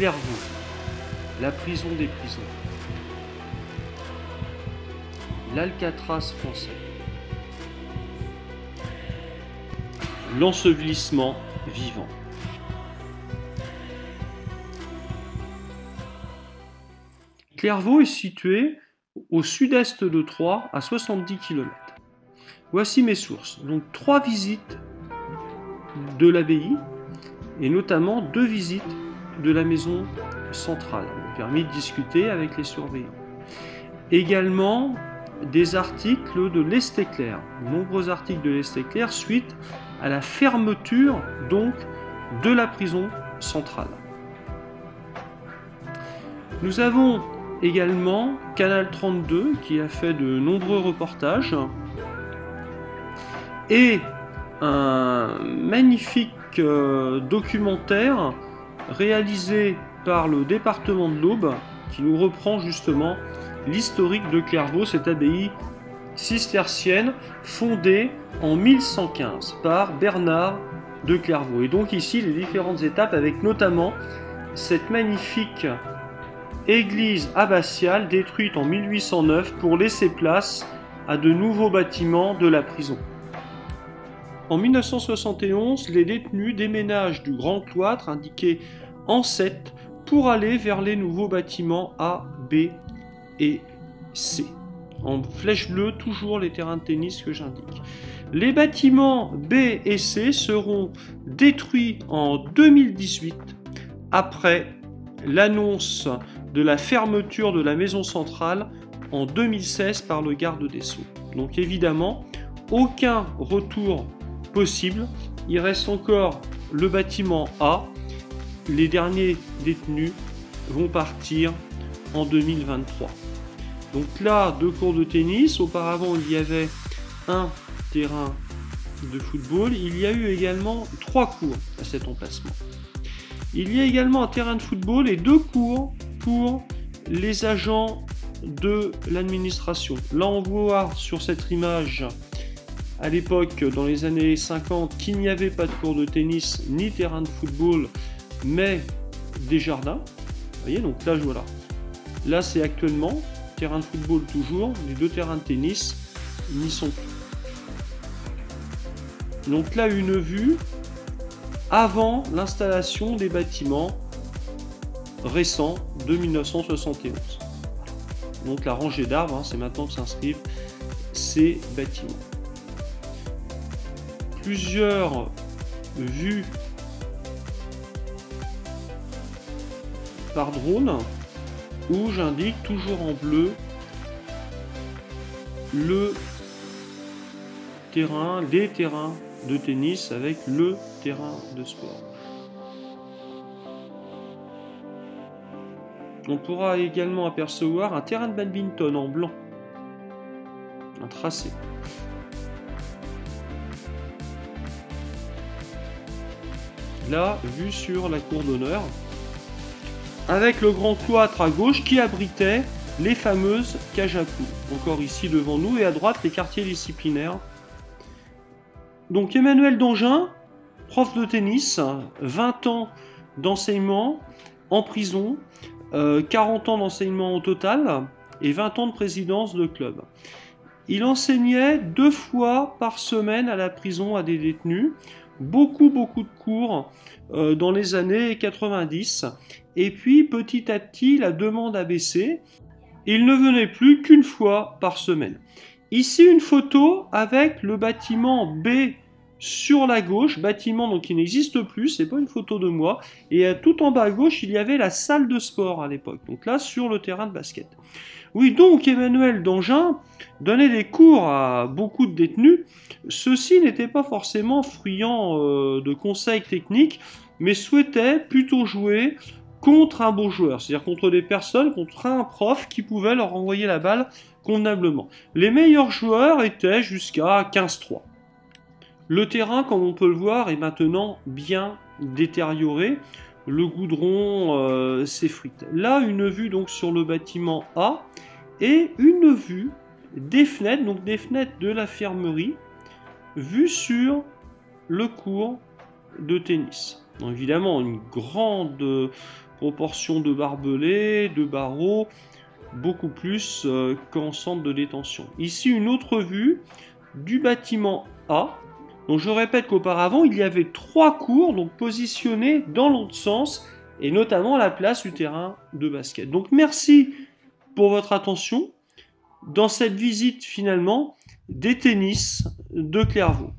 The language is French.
Clairvaux, la prison des prisons. L'Alcatraz français. L'ensevelissement vivant. Clairvaux est situé au sud-est de Troyes, à 70 km. Voici mes sources. Donc 3 visites de l'abbaye, et notamment 2 visites de la maison centrale, qui ont permis de discuter avec les surveillants. Également des articles de l'Est-Éclair, nombreux articles de l'Est-Éclair suite à la fermeture donc de la prison centrale. Nous avons également Canal 32 qui a fait de nombreux reportages et un magnifique documentaire réalisé par le département de l'Aube qui nous reprend justement l'historique de Clairvaux, cette abbaye cistercienne fondée en 1115 par Bernard de Clairvaux. Et donc ici les différentes étapes avec notamment cette magnifique église abbatiale détruite en 1809 pour laisser place à de nouveaux bâtiments de la prison. En 1971, les détenus déménagent du grand cloître indiqué en 7 pour aller vers les nouveaux bâtiments A, B et C. En flèche bleue, toujours les terrains de tennis que j'indique. Les bâtiments B et C seront détruits en 2018 après l'annonce de la fermeture de la maison centrale en 2016 par le garde des Sceaux. Donc évidemment, aucun retour possible. Il reste encore le bâtiment A. Les derniers détenus vont partir en 2023. Donc là, 2 cours de tennis. Auparavant, il y avait un terrain de football. Il y a eu également 3 cours à cet emplacement. Il y a également un terrain de football et 2 cours pour les agents de l'administration. Là, on voit sur cette image, à l'époque, dans les années 50, qu'il n'y avait pas de cours de tennis ni terrain de football, mais des jardins. Vous voyez, donc là, voilà. Là, c'est actuellement terrain de football toujours, les 2 terrains de tennis n'y sont plus. Donc là, une vue avant l'installation des bâtiments récents de 1971. Donc la rangée d'arbres, c'est maintenant que s'inscrivent ces bâtiments. Plusieurs vues par drone où j'indique toujours en bleu le terrain, les terrains de tennis avec le terrain de sport. On pourra également apercevoir un terrain de badminton en blanc, un tracé. Là, vue sur la cour d'honneur, avec le grand cloître à gauche qui abritait les fameuses cages à poules. Encore ici devant nous, et à droite les quartiers disciplinaires. Donc Emmanuel Dangin, prof de tennis, 20 ans d'enseignement en prison, 40 ans d'enseignement au total et 20 ans de présidence de club. Il enseignait 2 fois par semaine à la prison à des détenus, beaucoup de cours dans les années 90, et puis petit à petit la demande a baissé, il ne venait plus qu'une fois par semaine. Ici une photo avec le bâtiment B sur la gauche, bâtiment donc qui n'existe plus, c'est pas une photo de moi, et tout en bas à gauche il y avait la salle de sport à l'époque, donc là sur le terrain de basket. Oui, donc Emmanuel Dangin donnait des cours à beaucoup de détenus. Ceux-ci n'étaient pas forcément friands de conseils techniques, mais souhaitaient plutôt jouer contre un beau joueur, c'est-à-dire contre des personnes, contre un prof qui pouvait leur envoyer la balle convenablement. Les meilleurs joueurs étaient jusqu'à 15-3. Le terrain, comme on peut le voir, est maintenant bien détérioré. Le goudron s'effrite. Là, une vue donc sur le bâtiment A et une vue des fenêtres, donc des fenêtres de l'infirmerie, vue sur le court de tennis. Donc, évidemment, une grande proportion de barbelés, de barreaux, beaucoup plus qu'en centre de détention. Ici, une autre vue du bâtiment A. Donc je répète qu'auparavant, il y avait 3 cours donc positionnés dans l'autre sens, et notamment à la place du terrain de basket. Donc merci pour votre attention dans cette visite finalement des tennis de Clairvaux.